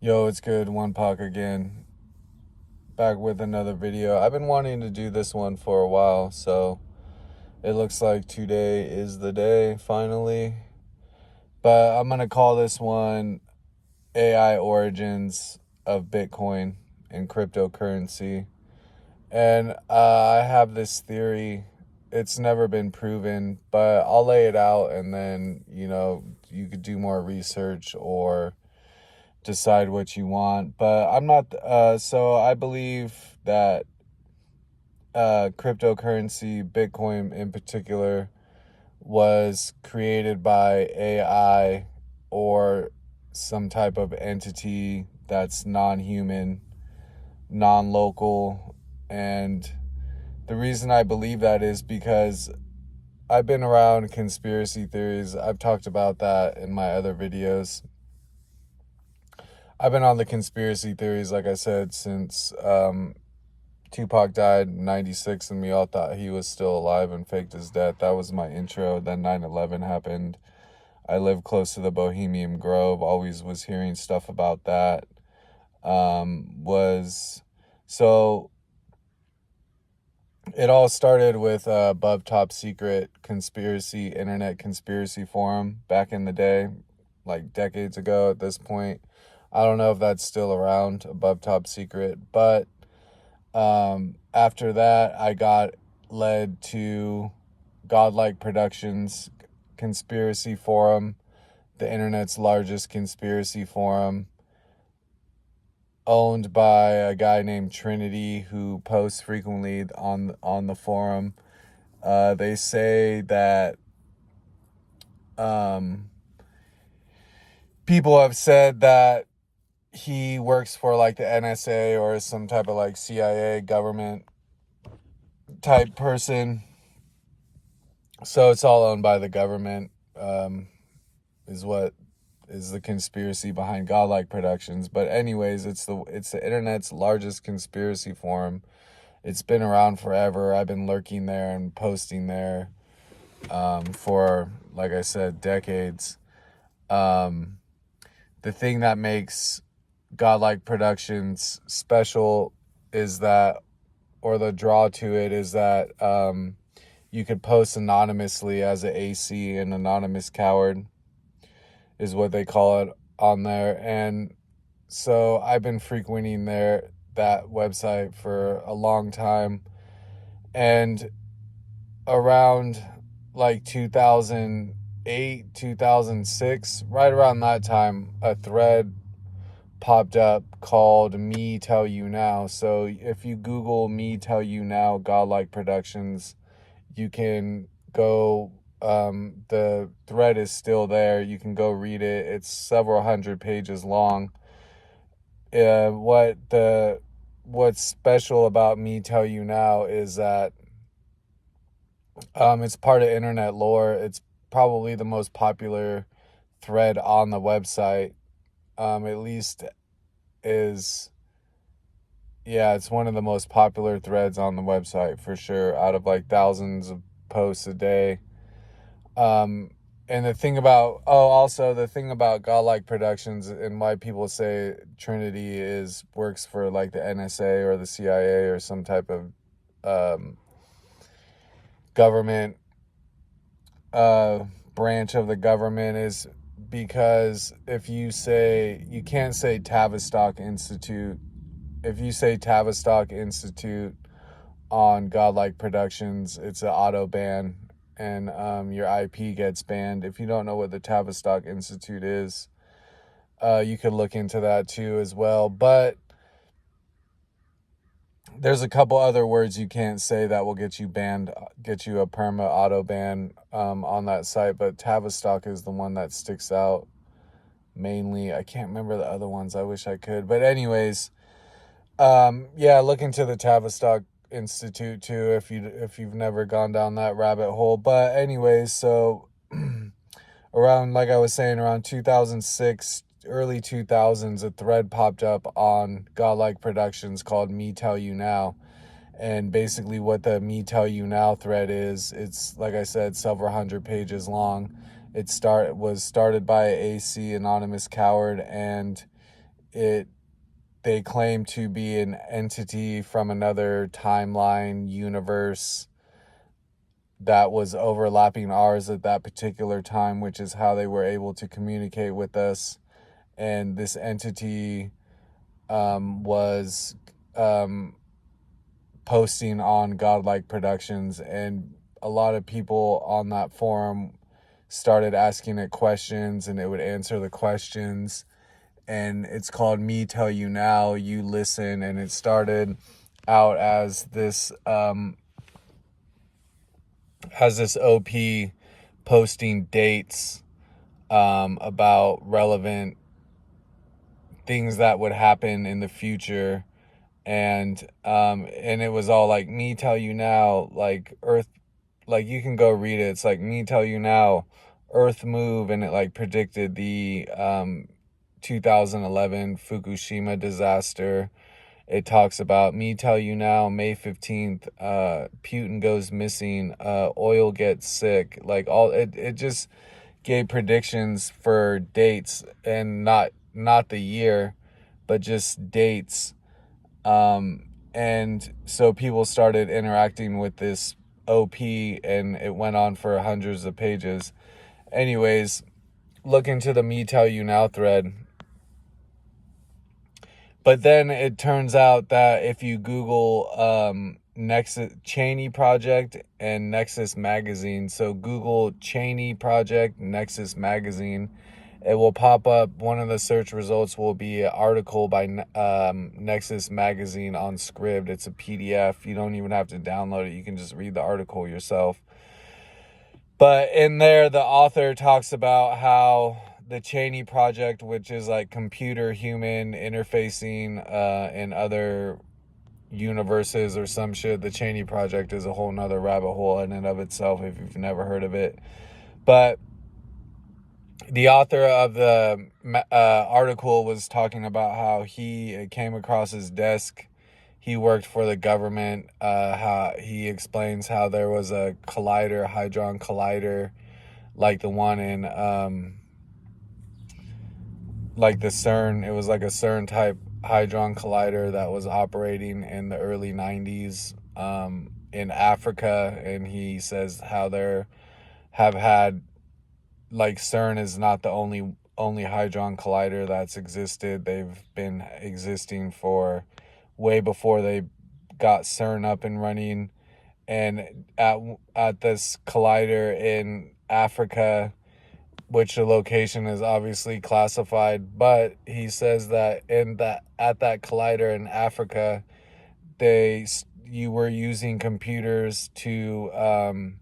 Yo, it's good. One Pac again. Back with another video. I've been wanting to do this one for a while, so it looks like today is the day, finally. But I'm going to call this one AI Origins of Bitcoin and Cryptocurrency. And I have this theory. It's never been proven, but I'll lay it out and then, you could do more research or decide what you want. But I'm not, so I believe that cryptocurrency, Bitcoin in particular, was created by AI or some type of entity that's non-human, non-local. And the reason I believe that is because I've been around conspiracy theories. I've talked about that in my other videos. I've been on the conspiracy theories, like I said, since Tupac died in 96 and we all thought he was still alive and faked his death. That was my intro. Then 9/11 happened. I live close to the Bohemian Grove. Always was hearing stuff about that. So it all started with Above Top Secret Conspiracy, Internet Conspiracy Forum back in the day, like decades ago at this point. I don't know if that's still around, Above Top Secret, but after that, I got led to Godlike Productions Conspiracy Forum, the internet's largest conspiracy forum, owned by a guy named Trinity who posts frequently on the forum. They say that people have said that he works for like the NSA or some type of like CIA government type person. So it's all owned by the government, is what is the conspiracy behind Godlike Productions. But anyways, it's the internet's largest conspiracy forum. It's been around forever. I've been lurking there and posting there for, like I said, decades. The thing that makes Godlike Productions special is that, or the draw to it is that you could post anonymously as an AC, an anonymous coward is what they call it on there. And so I've been frequenting that website for a long time. And around like 2008, 2006, right around that time, a thread popped up called Me Tell You Now. So if you Google Me Tell You Now, Godlike Productions, you can go, the thread is still there. You can go read it. It's several hundred pages long. What's special about Me Tell You Now is that it's part of internet lore. It's probably the most popular thread on the website. At least is, yeah, it's one of the most popular threads on the website for sure, out of like thousands of posts a day. And the thing about Godlike Productions and why people say Trinity works for like the NSA or the CIA or some type of government branch of the government is because you can't say Tavistock Institute. If you say Tavistock Institute on Godlike Productions, it's an auto ban and your IP gets banned. If you don't know what the Tavistock Institute is, you could look into that too as well. But there's a couple other words you can't say that will get you banned, get you a perma auto ban on that site. But Tavistock is the one that sticks out mainly. I can't remember the other ones. I wish I could. But anyways, look into the Tavistock Institute too if you've never gone down that rabbit hole. But anyways, so around, like I was saying, around 2006, early 2000s, a thread popped up on Godlike Productions called Me Tell You Now. And basically what the Me Tell You Now thread is, it's, like I said, several hundred pages long. It was started by AC, Anonymous Coward, and they claim to be an entity from another timeline universe that was overlapping ours at that particular time, which is how they were able to communicate with us. And this entity was posting on Godlike Productions, and a lot of people on that forum started asking it questions, and it would answer the questions. And it's called Me Tell You Now, You Listen. And it started out as this OP posting dates about relevant things that would happen in the future. And it was all like, me tell you now, like Earth, like you can go read it. It's like, me tell you now, Earth move. And it like predicted the 2011 Fukushima disaster. It talks about, me tell you now, May 15th, Putin goes missing, oil gets sick. Like all it just gave predictions for dates, and not the year, but just dates. And so people started interacting with this OP, and it went on for hundreds of pages. Anyways, look into the Me Tell You Now thread. But then it turns out that if you Google Nexus Cheney Project and Nexus Magazine, so Google Cheney Project, Nexus Magazine, it will pop up. One of the search results will be an article by Nexus Magazine on Scribd. It's a PDF. You don't even have to download it. You can just read the article yourself. But in there, the author talks about how the Cheney Project, which is like computer-human interfacing in other universes or some shit. The Cheney Project is a whole nother rabbit hole in and of itself if you've never heard of it. But the author of the article was talking about how he came across his desk. He worked for the government. How he explains how there was a collider, hadron collider, like the one in like the CERN. It was like a CERN type hadron collider that was operating in the early 90s in Africa. And he says how there have had, like, CERN is not the only hadron collider that's existed. They've been existing for way before they got CERN up and running. And at this collider in Africa, which the location is obviously classified, but he says that at that collider in Africa, you were using computers to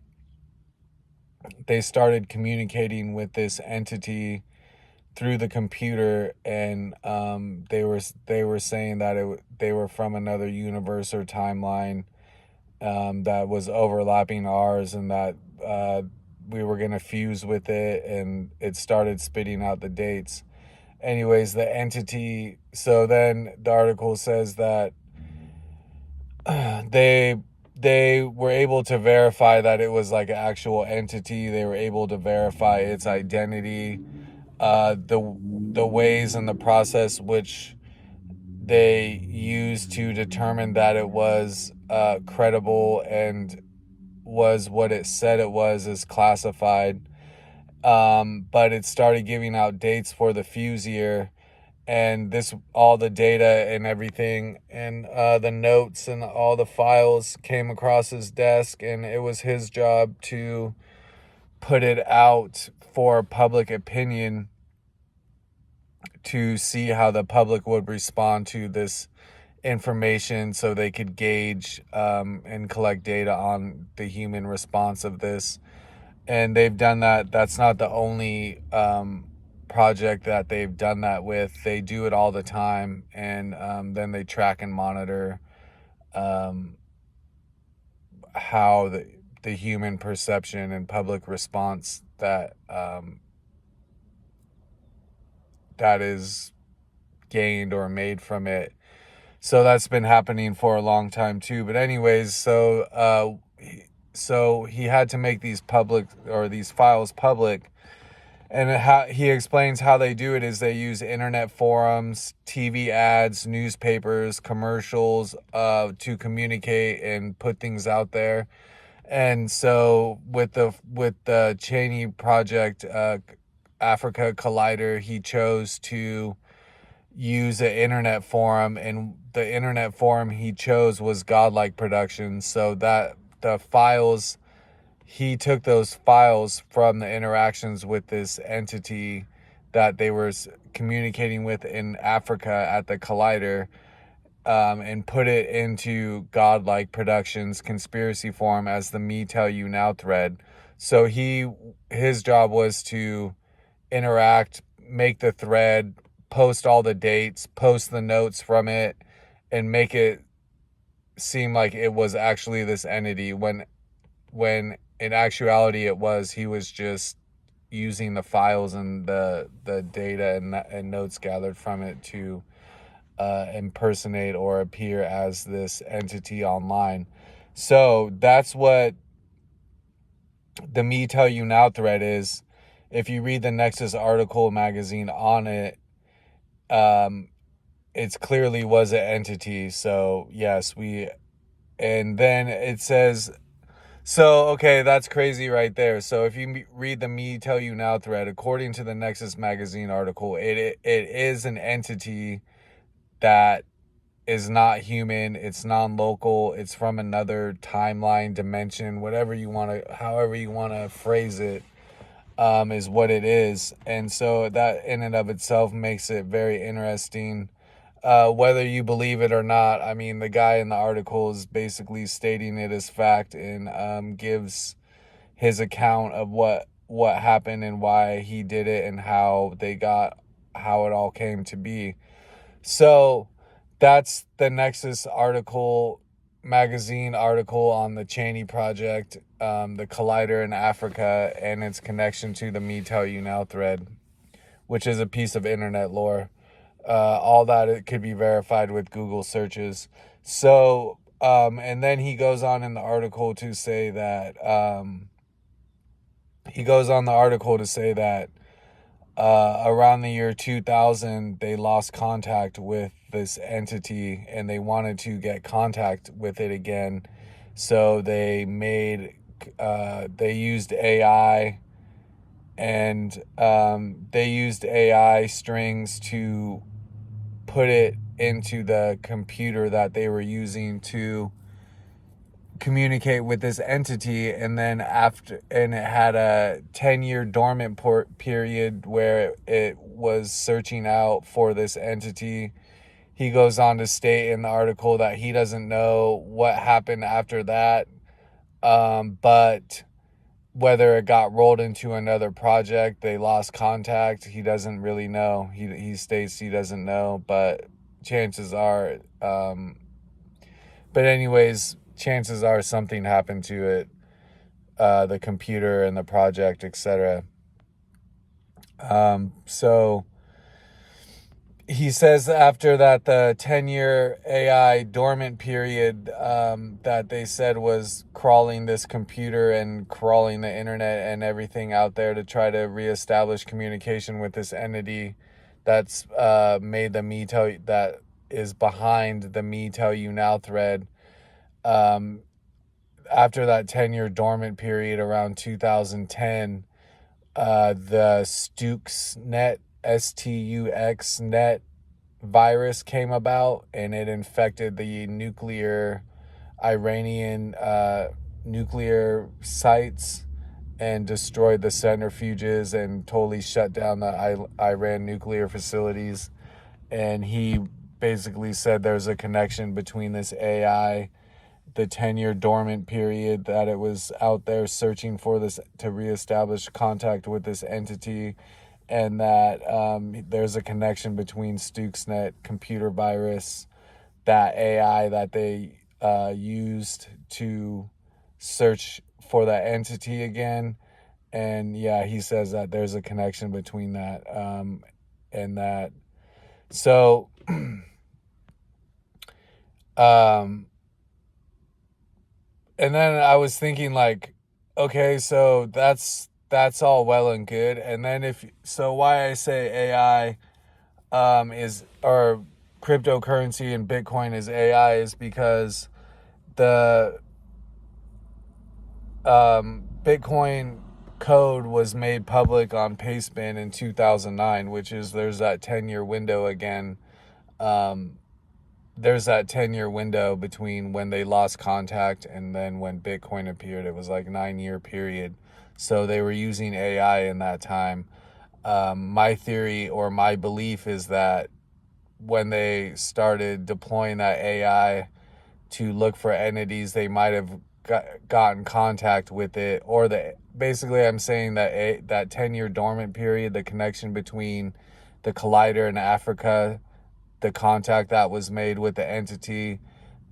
they started communicating with this entity through the computer, and they were saying that they were from another universe or timeline that was overlapping ours, and that we were going to fuse with it, and it started spitting out the dates. Anyways, the entity, so then the article says that they were able to verify that it was like an actual entity. They were able to verify its identity, the ways and the process which they used to determine that it was credible and was what it said it was is classified. But it started giving out dates for the fuse year, and all the data and everything, and the notes and all the files came across his desk, and it was his job to put it out for public opinion to see how the public would respond to this information, so they could gauge and collect data on the human response of this. And they've done that. That's not the only project that they've done that with. They do it all the time, and then they track and monitor how the human perception and public response that is gained or made from it. So that's been happening for a long time too. But anyways, so he had to make these files public, And how he explains how they do it is they use internet forums, TV ads, newspapers, commercials to communicate and put things out there. And so with the Cheney project, Africa Collider, he chose to use an internet forum, and the internet forum he chose was Godlike Productions. So that the files, he took those files from the interactions with this entity that they were communicating with in Africa at the Collider, and put it into Godlike Productions conspiracy forum as the Me Tell You Now thread. So his job was to interact, make the thread, post all the dates, post the notes from it, and make it seem like it was actually this entity when in actuality he was just using the files and the data and notes gathered from it to impersonate or appear as this entity online. So that's what the Me Tell You Now thread is. If you read the Nexus article magazine on it, it's clearly was an entity. So yes, and then it says, so, okay, that's crazy right there. So if you read the Me Tell You Now thread, according to the Nexus magazine article, it is an entity that is not human. It's non-local. It's from another timeline, dimension, however you want to phrase it, is what it is. And so that in and of itself makes it very interesting. Whether you believe it or not, I mean, the guy in the article is basically stating it as fact, and gives his account of what happened and why he did it and how it all came to be. So that's the Nexus magazine article on the Cheney project, the Collider in Africa, and its connection to the Me Tell You Now thread, which is a piece of internet lore. All that it could be verified with Google searches. So, and then he goes on in the article to say that, around the year 2000, they lost contact with this entity and they wanted to get contact with it again. So they used AI, and they used AI strings to put it into the computer that they were using to communicate with this entity. And then it had a 10-year dormant period where it was searching out for this entity. He goes on to state in the article that he doesn't know what happened after that, but whether it got rolled into another project, they lost contact, he doesn't really know. He states he doesn't know, but chances are, chances are something happened to it, the computer and the project, etc. So he says after that, the 10-year AI dormant period, that they said was crawling this computer and crawling the internet and everything out there to try to reestablish communication with this entity that's made the that is behind the Me Tell You Now thread. After that 10-year dormant period around 2010, the Stuxnet, STUXnet virus came about, and it infected the Iranian nuclear sites and destroyed the centrifuges and totally shut down the Iran nuclear facilities. And he basically said there's a connection between this AI, the 10-year dormant period that it was out there searching for this to reestablish contact with this entity, and that there's a connection between Stuxnet computer virus, that AI that they used to search for that entity again. And yeah, he says that there's a connection between that, and that. So, and then I was thinking, like, okay, so that's that's all well and good. And then why I say AI is, or cryptocurrency and Bitcoin is AI, is because the Bitcoin code was made public on Pastebin in 2009, which is, there's that 10-year window again. There's that 10-year window between when they lost contact and then when Bitcoin appeared. It was like 9-year period. So they were using AI in that time. My theory or my belief is that when they started deploying that AI to look for entities, they might have gotten contact with it, or basically I'm saying that that 10-year dormant period, the connection between the collider in Africa, the contact that was made with the entity,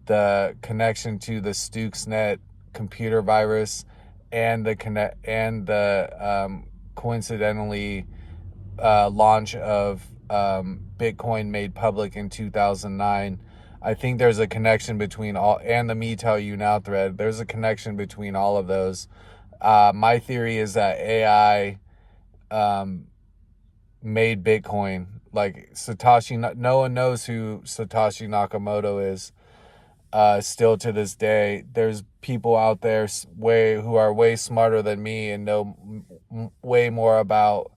the connection to the Stuxnet computer virus, and the coincidentally launch of Bitcoin made public in 2009. I think there's a connection between all, and the Me Tell You Now thread. There's a connection between all of those. My theory is that AI made Bitcoin. Like Satoshi, no one knows who Satoshi Nakamoto is. Still to this day, there's people out there who are way smarter than me and know way more about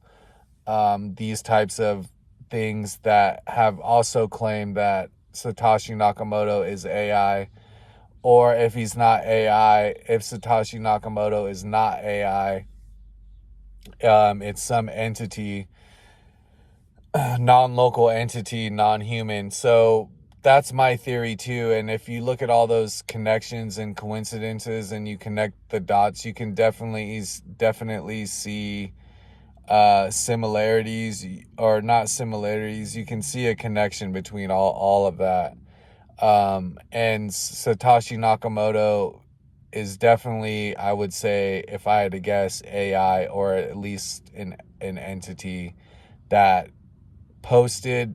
these types of things that have also claimed that Satoshi Nakamoto is AI, or if he's not AI, if Satoshi Nakamoto is not AI, it's some entity, non-local entity, non-human. So that's my theory too. And if you look at all those connections and coincidences and you connect the dots, you can definitely see similarities, or not similarities. You can see a connection between all of that. And Satoshi Nakamoto is definitely, I would say, if I had to guess, AI, or at least an entity that posted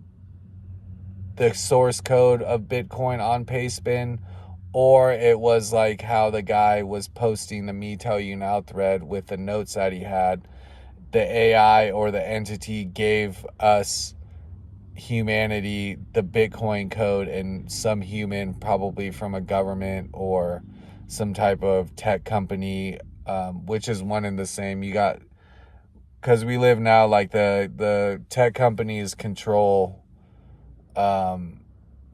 the source code of Bitcoin on Pastebin, or it was like how the guy was posting the Me Tell You Now thread with the notes that he had. The AI or the entity gave us, humanity, the Bitcoin code, and some human, probably from a government or some type of tech company, which is one and the same. You got, because we live now, like the tech companies control,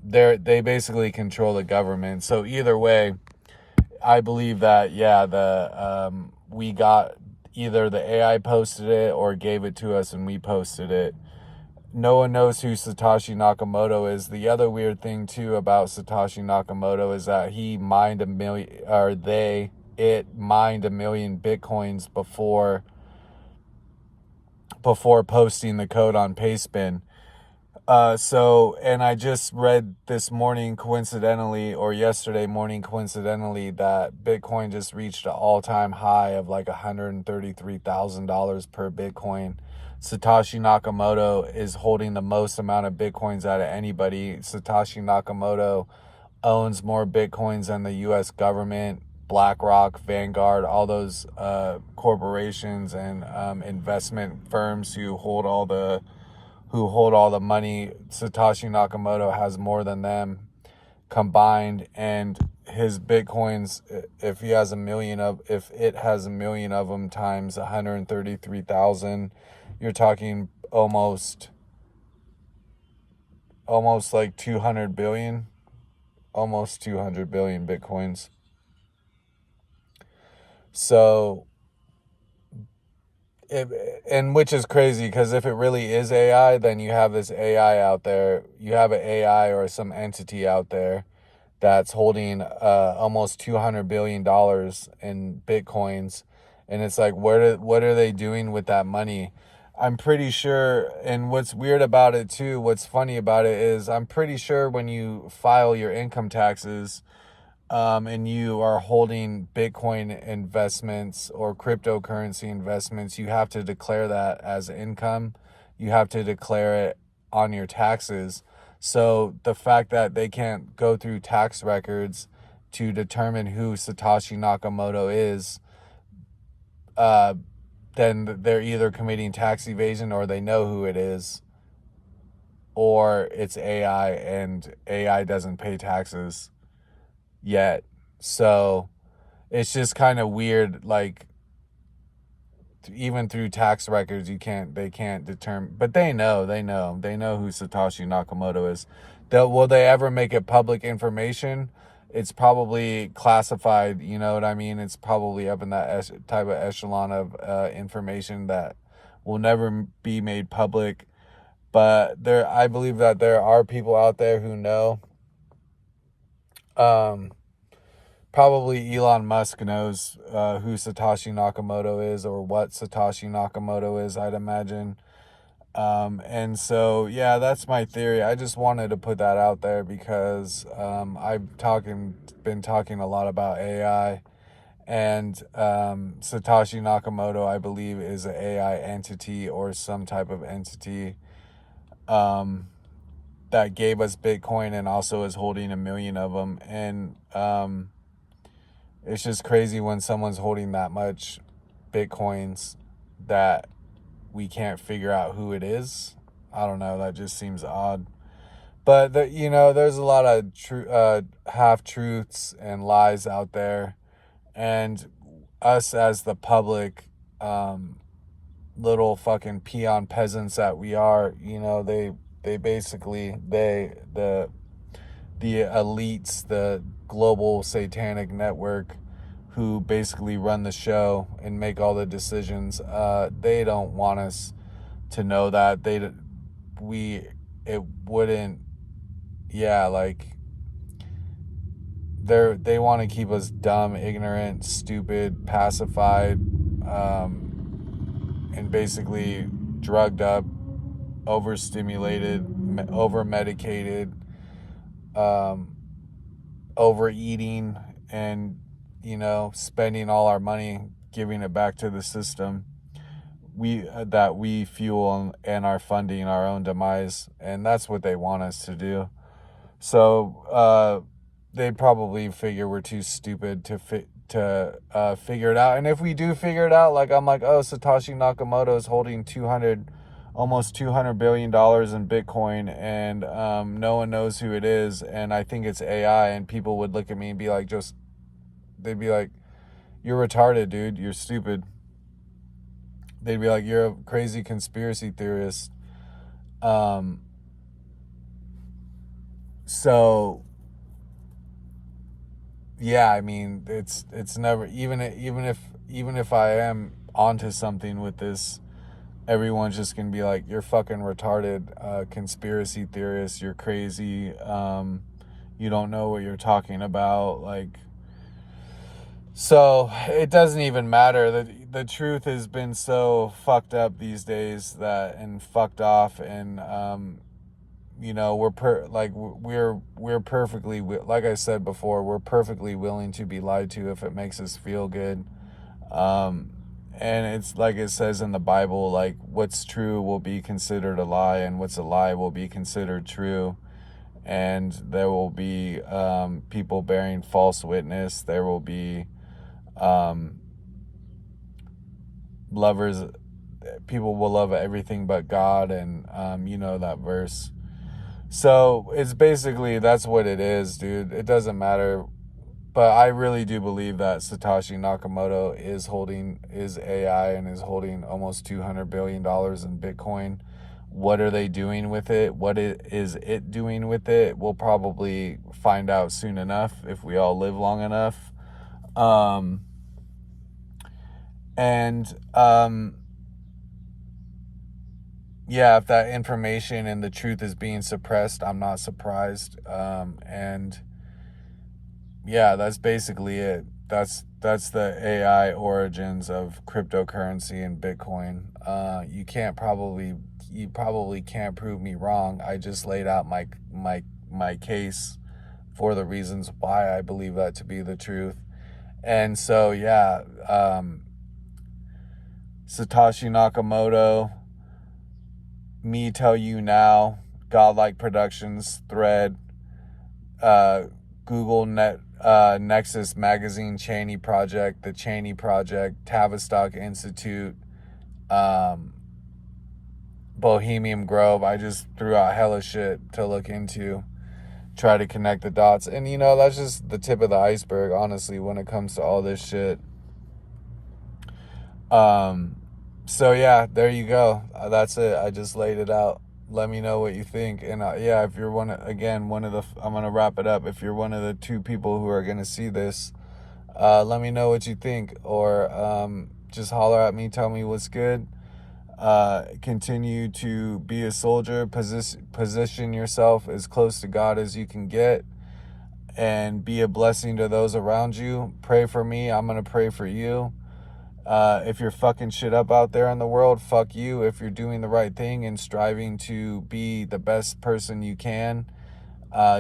they basically control the government. So either way, I believe that, yeah, we got, either the AI posted it or gave it to us and we posted it. No one knows who Satoshi Nakamoto is. The other weird thing too about Satoshi Nakamoto is that he mined it mined 1 million Bitcoins before posting the code on Pastebin. And I just read this morning coincidentally, or yesterday morning coincidentally, that Bitcoin just reached an all-time high of like $133,000 per Bitcoin. Satoshi Nakamoto is holding the most amount of Bitcoins out of anybody. Satoshi Nakamoto owns more Bitcoins than the U.S. government, BlackRock, Vanguard, all those corporations and investment firms who hold all the money. Satoshi Nakamoto has more than them combined, and his Bitcoins, if it has 1 million of them times 133,000, you're talking almost like 200 billion, almost 200 billion Bitcoins. So, and which is crazy, because if it really is AI, then you have this AI out there. You have an AI or some entity out there that's holding almost $200 billion in Bitcoins. And it's like, what are they doing with that money? I'm pretty sure, and what's weird about it too, what's funny about it is, I'm pretty sure when you file your income taxes, and you are holding Bitcoin investments or cryptocurrency investments, you have to declare that as income. You have to declare it on your taxes. So the fact that they can't go through tax records to determine who Satoshi Nakamoto is, then they're either committing tax evasion or they know who it is, or it's AI and AI doesn't pay taxes yet. So it's just kind of weird. Like, even through tax records, they can't determine, but they know who Satoshi Nakamoto is. Will they ever make it public information? It's probably classified, you know what I mean? It's probably up in that type of echelon of information that will never be made public. But I believe that there are people out there who know. Probably Elon Musk knows who Satoshi Nakamoto is, or what Satoshi Nakamoto is, I'd imagine. And so, yeah, that's my theory. I just wanted to put that out there because I've been talking a lot about AI, and Satoshi Nakamoto, I believe, is an AI entity or some type of entity that gave us Bitcoin and also is holding 1 million of them. And it's just crazy when someone's holding that much Bitcoins that we can't figure out who it is. I don't know. That just seems odd. But there's a lot of half truths and lies out there, and us as the public, little fucking peon peasants that we are, they basically the elites, the global satanic network, who basically run the show and make all the decisions. They don't want us to know that. It wouldn't, yeah, like, they want to keep us dumb, ignorant, stupid, pacified, and basically drugged up, overstimulated, over-medicated, overeating, and spending all our money giving it back to the system that we fuel and are funding our own demise. And that's what they want us to do. So they probably figure we're too stupid to figure it out. And if we do figure it out, like, I'm like, oh, Satoshi Nakamoto is holding almost $200 billion in Bitcoin, and no one knows who it is, and I think it's AI, and people would look at me and be like, they'd be like, you're retarded, dude, you're stupid. They'd be like, you're a crazy conspiracy theorist. So yeah, I mean, it's never, even if I am onto something with this, everyone's just gonna be like, you're fucking retarded, conspiracy theorist, you're crazy, you don't know what you're talking about. Like, so it doesn't even matter. The truth has been so fucked up these days, and fucked off, and we're perfectly, like I said before, we're perfectly willing to be lied to if it makes us feel good. And it's like it says in the Bible, like, what's true will be considered a lie, and what's a lie will be considered true. And there will be people bearing false witness. There will be lovers. People will love everything but God, and that verse. So it's basically, that's what it is, dude. It doesn't matter. But I really do believe that Satoshi Nakamoto is AI and is holding almost $200 billion in Bitcoin. What are they doing with it? What is it doing with it? We'll probably find out soon enough if we all live long enough. Yeah, if that information and the truth is being suppressed, I'm not surprised. And yeah, that's basically it. That's the AI origins of cryptocurrency and Bitcoin. You probably can't prove me wrong. I just laid out my case for the reasons why I believe that to be the truth. And so, yeah, Satoshi Nakamoto, Me Tell You Now, Godlike Productions, Thread, Google Nexus Magazine, Cheney Project, the Cheney Project, Tavistock Institute, Bohemian Grove. I just threw out hella shit to look into, try to connect the dots. And, you know, that's just the tip of the iceberg, honestly, when it comes to all this shit. So, yeah, there you go. That's it. I just laid it out. Let me know what you think. And, yeah, if you're one of the, I'm going to wrap it up. If you're one of the 2 people who are going to see this, let me know what you think. Or just holler at me. Tell me what's good. Continue to be a soldier, position yourself as close to God as you can get, and be a blessing to those around you. Pray for me. I'm going to pray for you. If you're fucking shit up out there in the world, fuck you. If you're doing the right thing and striving to be the best person you can,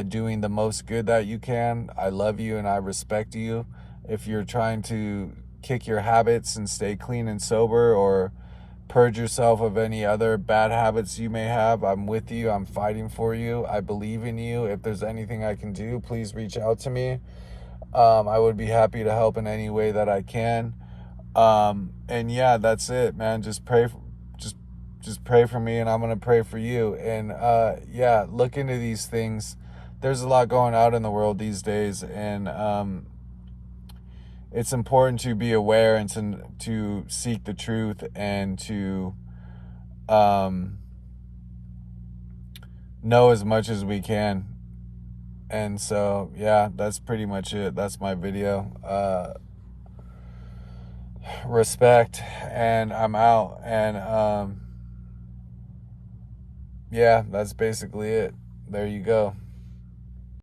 doing the most good that you can, I love you and I respect you. If you're trying to kick your habits and stay clean and sober, or purge yourself of any other bad habits you may have, I'm with you. I'm fighting for you. I believe in you. If there's anything I can do, please reach out to me. I would be happy to help in any way that I can. And yeah, that's it, man. Just pray for me, and I'm going to pray for you. And yeah, look into these things. There's a lot going out in the world these days, and it's important to be aware and to seek the truth, and to know as much as we can. And so, yeah, that's pretty much it. That's my video. Respect, and I'm out. And yeah, that's basically it. There you go.